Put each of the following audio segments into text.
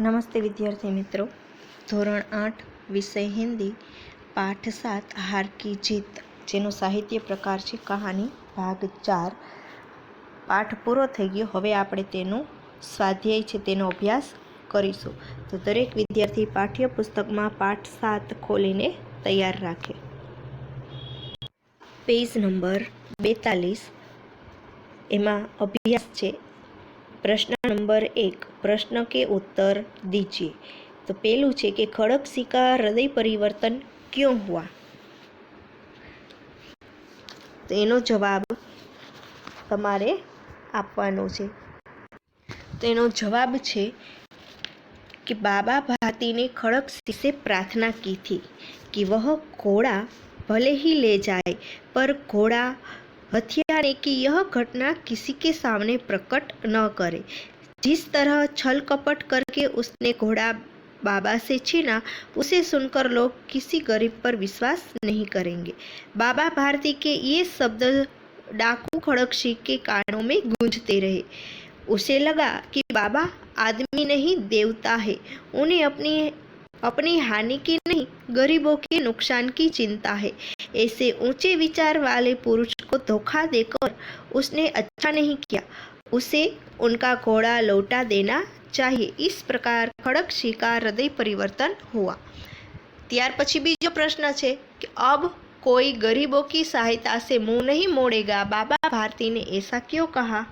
नमस्ते विद्यार्थी मित्रों। ધોરણ 8 વિષય હિન્દી પાઠ 7 હાર કી જીત, જેનો સાહિત્ય પ્રકાર છે કહાની, ભાગ 4. પાઠ પૂરો થઈ ગયો. હવે આપણે તેનો સ્વાધ્યાય છે તેનો અભ્યાસ કરીશું. તો દરેક વિદ્યાર્થી પાઠ્યપુસ્તકમાં પાઠ 7 ખોલીને તૈયાર રાખે. પેજ નંબર 42 એમાં અભ્યાસ છે. प्रश्न नंबर 1, प्रश्न के उत्तर दीजिए. तो पहलू है कि खड़गसी का हृदय परिवर्तन क्यों हुआ. तो एनो जवाब तमारे आपवानो छे. तो एनो जवाब है कि बाबा भारती ने खड़गसी से प्रार्थना की थी कि वह घोड़ा भले ही ले जाए पर घोड़ा हथियाने की यह घटना किसी के सामने प्रकट न करे. जिस तरह छल कपट करके उसने घोड़ा बाबा से छीना, उसे सुनकर लोग किसी गरीब पर विश्वास नहीं करेंगे. बाबा भारती के ये शब्द डाकू खड़गसी के कानों में गूंजते रहे. उसे लगा कि बाबा आदमी नहीं देवता है. उन्हें अपनी हानि की नहीं, गरीबों के नुकसान की चिंता है. ऐसे ऊंचे विचार वाले पुरुष को धोखा देकर उसने अच्छा नहीं किया. उसे उनका घोड़ा लौटा देना चाहिए. इस प्रकार खड़गसी का हृदय परिवर्तन हुआ. त्यार पछी बीजो प्रश्न है कि अब कोई गरीबों की सहायता से मुंह नहीं मोड़ेगा. बाबा भारती ने ऐसा क्यों कहा.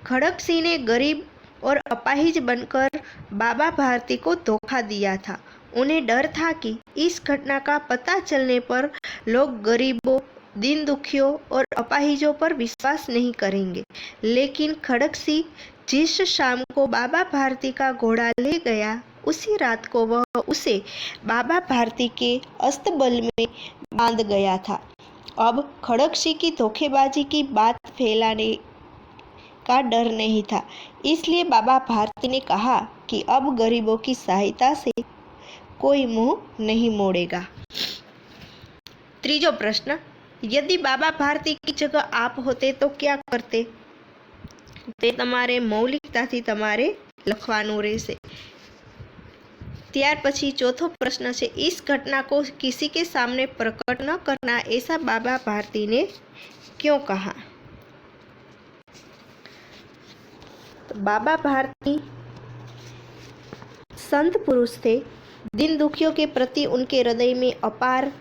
खड़गसी ने गरीब और अपाहिज बनकर बाबा भारती को धोखा दिया था. उन्हें डर था कि इस घटना का पता चलने पर लोग गरीबों, दीन दुखियों और अपाहिजों पर विश्वास नहीं करेंगे. लेकिन खड़गसी जिस शाम को बाबा भारती का घोड़ा ले गया, उसी रात को वह उसे बाबा भारती के अस्तबल में बांध गया था. अब खड़गसी की धोखेबाजी की बात फैलाने का डर नहीं था. इसलिए बाबा भारती ने कहा कि अब गरीबों की सहायता से कोई मुंह नहीं मोड़ेगा. तीजो प्रश्न, यदि बाबा भारती की जगह आप होते तो क्या करते. ते तमारे मौलिकताथी तमारे लखवानुं रहेशे. त्यार पछी चौथो प्रश्न है, इस घटना को किसी के सामने प्रकट न करना, ऐसा बाबा भारती ने क्यों कहा. तो बाबा भारती संत पुरुष थे. दीन दुखियों के प्रति उनके हृदय में अपार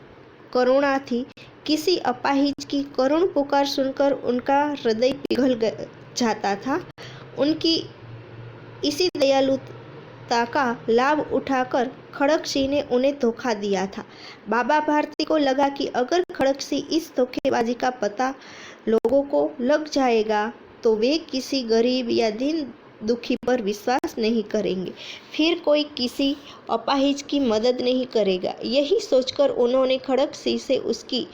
करुणा थी. किसी अपाहिज की करुण पुकार सुनकर उनका हृदय पिघल जाता था. उनकी इसी दयालुता का लाभ उठाकर खड़गसी ने उन्हें धोखा दिया था. बाबा भारती को लगा कि अगर खड़गसी इस धोखेबाजी का पता लोगों को लग जाएगा तो वे किसी गरीब या दीन दुखी पर विश्वास नहीं करेंगे, फिर कोई किसी अपाहिज की मदद नहीं करेगा. यही सोचकर उन्होंने खड़गसी से उसकी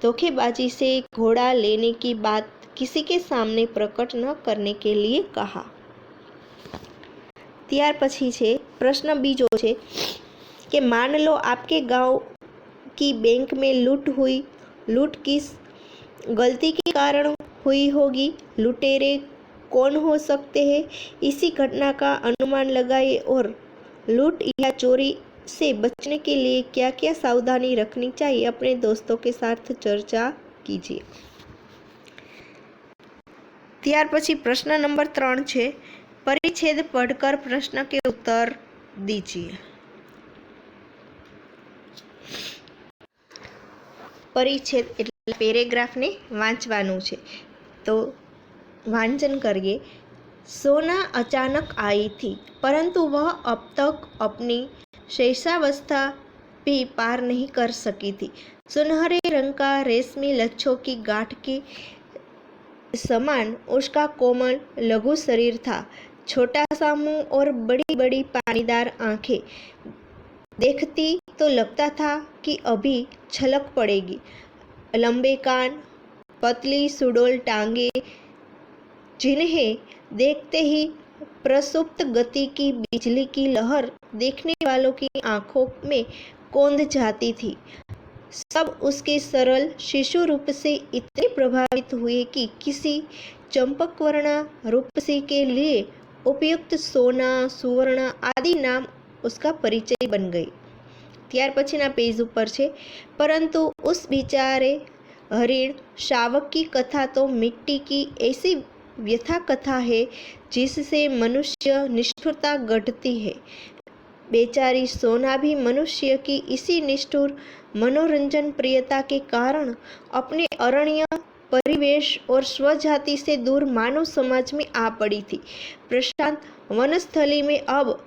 धोखेबाजी से घोड़ा लेने की बात किसी के सामने प्रकट न करने के लिए कहा. त्यार पछी छे प्रश्न बीजो छे कि मान लो आपके गांव की बैंक में लूट हुई. लूट किस गलती के कारण हुई होगी. लुटेरे कौन हो सकते हैं. इसी घटना का अनुमान लगाइए और लूट या चोरी से बचने के लिए क्या क्या सावधानी रखनी चाहिए अपने दोस्तों के साथ चर्चा कीजिए. त्यार पछी प्रश्न नंबर 3 है, परिच्छेद पढ़कर प्रश्न के उत्तर दीजिए. परिच्छेद એટલે પેરેગ્રાફ ને વાંચવાનું છે. તો वांचन करिए. सोना अचानक आई थी, परंतु वह अब तक अपनी शैशवावस्था भी पार नहीं कर सकी थी. सुनहरे रंग का रेशमी लच्छों की गांठ के समान उसका कोमल लघु शरीर था. छोटा सा मुंह और बड़ी बड़ी पानीदार आंखें. देखती तो लगता था कि अभी छलक पड़ेगी. लंबे कान, पतली सुडौल टांगे, जिन्हें देखते ही प्रसुप्त गति की बिजली की लहर देखने वालों की आंखों में कौंध जाती थी. सब उसके सरल शिशु रूप से इतने प्रभावित हुए कि किसी चंपकवर्ण रूपसी के लिए उपयुक्त सोना सुवर्ण आदि नाम उसका परिचय बन गई। ત્યાર પછીના પેજ ઉપર છે, परंतु उस बेचारे हरिण शावक की कथा तो मिट्टी की ऐसी व्यथा कथा है जिससे मनुष्य निष्ठुरता गढ़ती है। बेचारी सोना भी मनुष्य की इसी निष्ठुर मनोरंजन प्रियता के कारण अपने अरण्य परिवेश और स्वजाति से दूर मानव समाज में आ पड़ी थी। प्रशांत वनस्थली में अब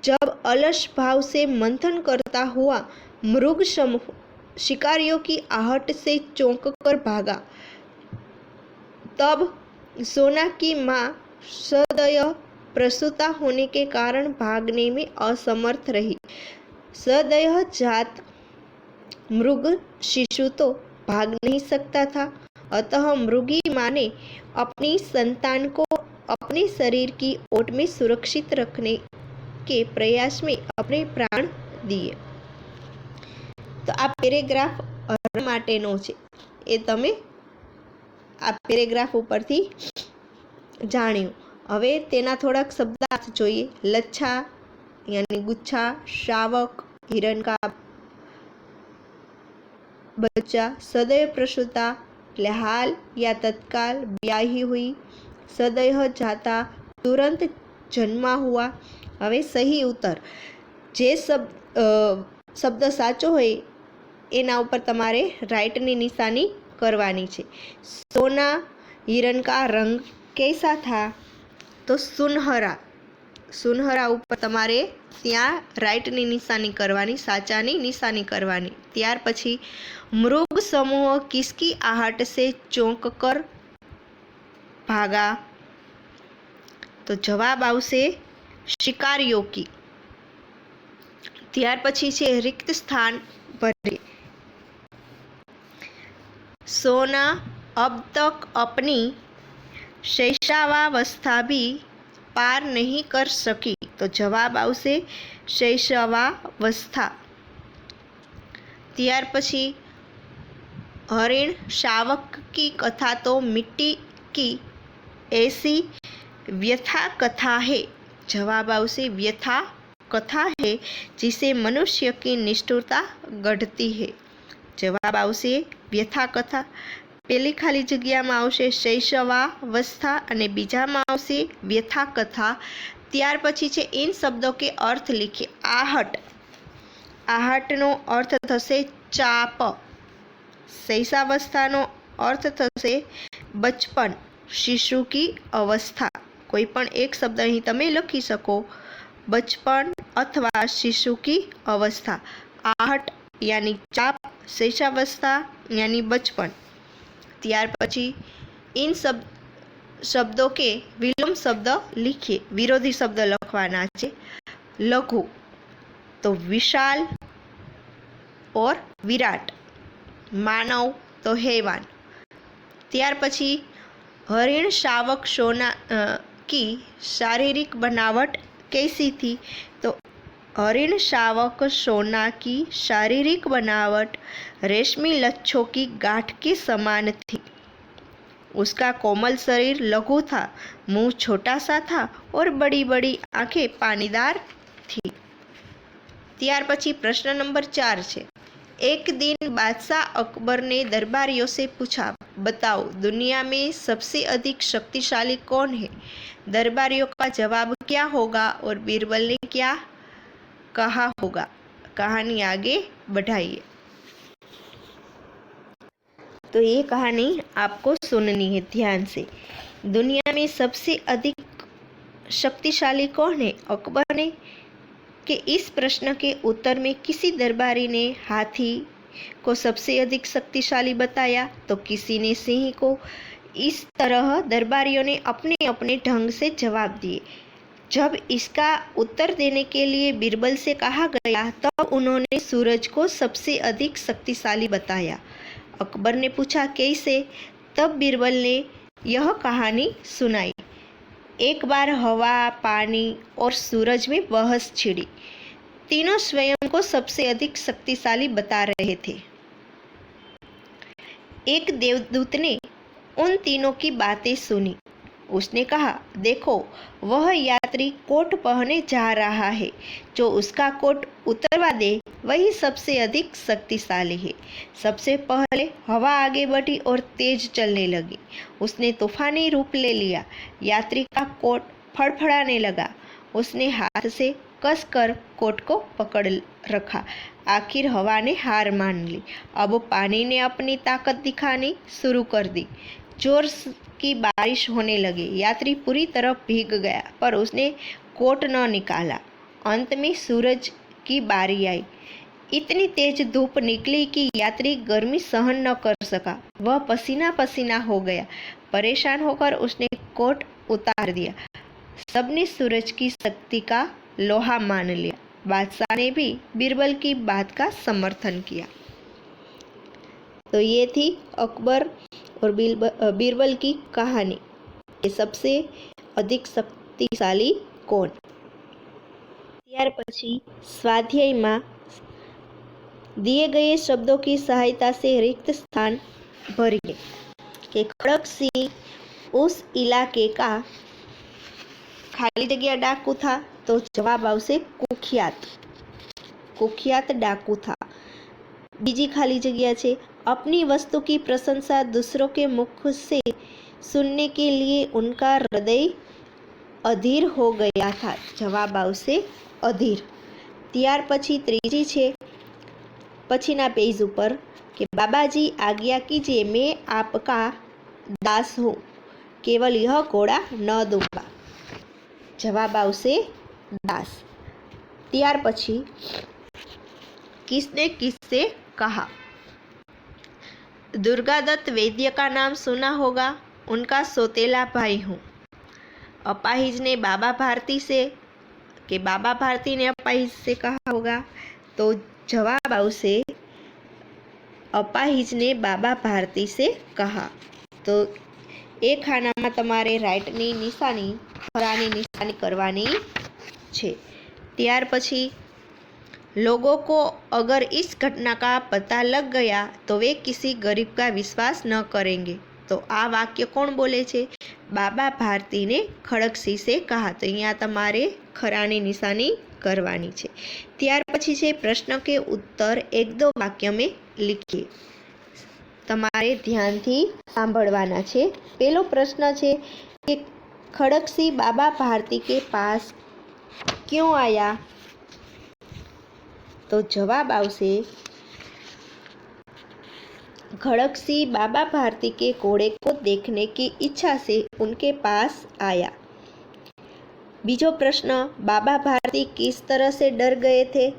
जब अलस भाव से मंथन करता हुआ मृग समूह शिकारियों की आहट से चौंक कर भागा, तब सोना की माँ सदैव प्रसूता होने के कारण भागने में असमर्थ रही। सदैव जात मृग शिशु तो भाग नहीं सकता था, अतः मृगी माँ ने अपनी संतान को अपने शरीर की ओट में सुरक्षित रखने के प्रयास में अपने प्राण दिए। तो आ पेरेग्राफ हरण माटेनो छे, ए तमे आ पेरेग्राफ उपरथी जाण्युं। हवे तेना थोड़ाक शब्दार्थ जोईए। लच्छा यानी गुच्छा, शावक हिरण का बच्चा, सदैव प्रसूता એટલે हाल या तत्काल ब्याही हुई, सदैव जाता तुरंत जन्मा हुआ। हवे सही उत्तर जे शब्द साचो होय एना उपर तमारे राइटनी निशानी करवानी छे। सोना हिरण का रंग कैसा था? तो सुनहरा। सुनहरा उपर तमारे त्यां राइटनी निशानी करवानी, साचानी निशानी करवानी। त्यार पछी मृग समूह किसकी आहट से चौंक कर भागा? तो जवाब आवशे शिकारियों की। त्यार पछी छे रिक्त स्थान भरे। सोना अब तक अपनी शैशवावस्था भी पार नहीं कर सकी। तो जवाब आवशे शैशवावस्था। त्यार पछी हरिण शावक की कथा तो मिट्टी की ऐसी व्यथा कथा है। जवाब आवशे व्यथा कथा है जिसे मनुष्य की निष्ठुरता गढ़ती है। जवाब आवशे व्यथा कथा। पहली खाली जग्या में आवशे शैशवावस्था अने बीजा में आवशे व्यथा कथा। त्यार पछी छे इन शब्दों के अर्थ लिखिए। आहट, आहटनो अर्थ थशे चाप। शैशवावस्थानो अर्थ थशे बचपन, शिशु की अवस्था। कोई पण एक शब्द अहीं तमे लखी शको, बचपन अथवा शिशु की अवस्था। आहट यानी चाप, शैशवावस्था यानी बचपन। त्यार पछी इन शब्दों के विलोम शब्द लिखिए। विरोधी शब्द लखवाना छे। लघु तो विशाल और विराट। मानव तो हैवान। त्यार पछी हरिण शावक सोना की शारीरिक बनावट कैसी थी? तो हरिण शावक सोना की शारीरिक बनावट रेशमी लच्छों की गांठ के समान थी। उसका कोमल शरीर लघु था, मुंह छोटा सा था और बड़ी बड़ी आंखें पानीदार थी। त्यार पछी प्रश्न नंबर 4 छे। एक दिन बादशाह अकबर ने दरबारियों से पूछा, बताओ दुनिया में सबसे अधिक शक्तिशाली कौन है? दरबारियों का जवाब क्या होगा और बीरबल ने क्या कहा होगा? कहानी आगे बढ़ाइए। तो ये कहानी आपको सुननी है ध्यान से। दुनिया में सबसे अधिक शक्तिशाली कौन है? अकबर ने कि इस प्रश्न के उत्तर में किसी दरबारी ने हाथी को सबसे अधिक शक्तिशाली बताया, तो किसी ने सिंह को। इस तरह दरबारियों ने अपने अपने ढंग से जवाब दिए। जब इसका उत्तर देने के लिए बीरबल से कहा गया, तब उन्होंने सूरज को सबसे अधिक शक्तिशाली बताया। अकबर ने पूछा कैसे? तब बीरबल ने यह कहानी सुनाई। एक बार हवा, पानी और सूरज में बहस छिड़ी। तीनों स्वयं को सबसे अधिक शक्तिशाली बता रहे थे। एक देवदूत ने उन तीनों की बातें सुनी। उसने कहा, देखो वह यात्री कोट पहने जा रहा है। जो उसका कोट उतरवा दे वही सबसे अधिक शक्तिशाली है। सबसे पहले हवा आगे बढ़ी और तेज चलने लगी। उसने तूफानी रूप ले लिया। यात्री का कोट फड़फड़ाने लगा। उसने हाथ से कसकर कोट को पकड़ रखा। आखिर हवा ने हार मान ली। अब पानी ने अपनी ताकत दिखानी शुरू कर दी। जोर की बारिश होने लगी। यात्री पूरी तरह भीग गया, पर उसने कोट न निकाला। अंत में सूरज की बारी आई। इतनी तेज धूप निकली कि यात्री गर्मी सहन न कर सका। वह पसीना पसीना हो गया। परेशान होकर उसने कोट उतार दिया। सबने सूरज की शक्ति का लोहा मान लिया। बादशाह ने भी बीरबल की बात का समर्थन किया। तो ये थी अकबर और बीरबल की कहानी। ये सबसे अधिक शक्तिशाली कोण। ત્યાર પછી સ્વાધ્યાયમાં दिए गए शब्दों की सहायता से रिक्त स्थान भरिए कि खड़क सिंह उस इलाके का खाली जगह डाकू था। तो जवाब आवशे कुख्यात। कुख्यात डाकू था। बीजी खाली जगह है अपनी वस्तु की प्रशंसा दूसरों के मुख से सुनने के लिए उनका हृदय अधीर हो गया था। जवाब आवशे अधीर। ત્યાર પછી ત્રીજી છે पछीना पेज ऊपर कि बाबाजी आज्ञा कीजिए, मैं आपका दास हूँ, केवल यह घोड़ा न दूंगा। जवाब आवशे दास। ત્યાર પછી किसने किससे कहा। दुर्गादत्त वैद्य का नाम सुना होगा, उनका सौतेला भाई हूँ। अपाहिज ने बाबा भारती से कि बाबा भारती ने अपाहिज से कहा होगा। तो जवाब आवशे अपाहिज ने बाबा भारती से कहा। तो ए खाना में तमारे राइटनी निशानी खरानी निशानी करवानी छे। त्यार पछी लोगों को अगर इस घटना का पता लग गया तो वे किसी गरीब का विश्वास न करेंगे। तो आ वाक्य कौन बोले छे? बाबा भारती ने खड़कसिंह से कहा। तो अहींया तमारे खरानी निशानी करवानी छे। त्यार पछी छे प्रश्न के उत्तर एक दो वाक्य में लिखिए। तमारे ध्यानथी सांभळवाना छे। पहलो प्रश्न छे कि खड़कसिंह बाबा भारती के पास क्यों आया। तो जवाब आवशे खड़कसिंह बाबा भारती के घोड़े को देखने की इच्छा से उनके पास आया। बीजो प्रश्न, बाबा भारती किस तरह से डर गए थे।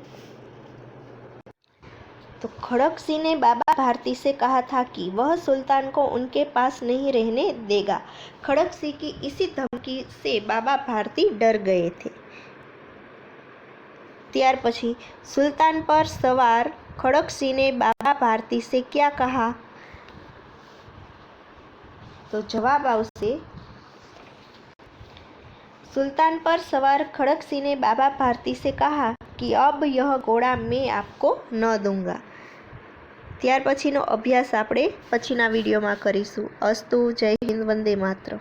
तो खड़कसिंह ने बाबा भारती से कहा था कि वह सुल्तान को उनके पास नहीं रहने देगा। खड़कसिंह की इसी धमकी से बाबा भारती डर गए थे। त्यार पछी सुल्तान पर सवार खड़कसिंह ने बाबा भारती से क्या कहा। तो जवाब आवशे सुल्तान पर सवार खड़कसिंह ने बाबा भारती से कहा कि अब यह घोड़ा मैं आपको न दूंगा। ત્યાર પછીનો અભ્યાસ આપણે પછીના વિડીયોમાં કરીશું। અસ્તુ, જય હિન્દ, વંદે માતરમ।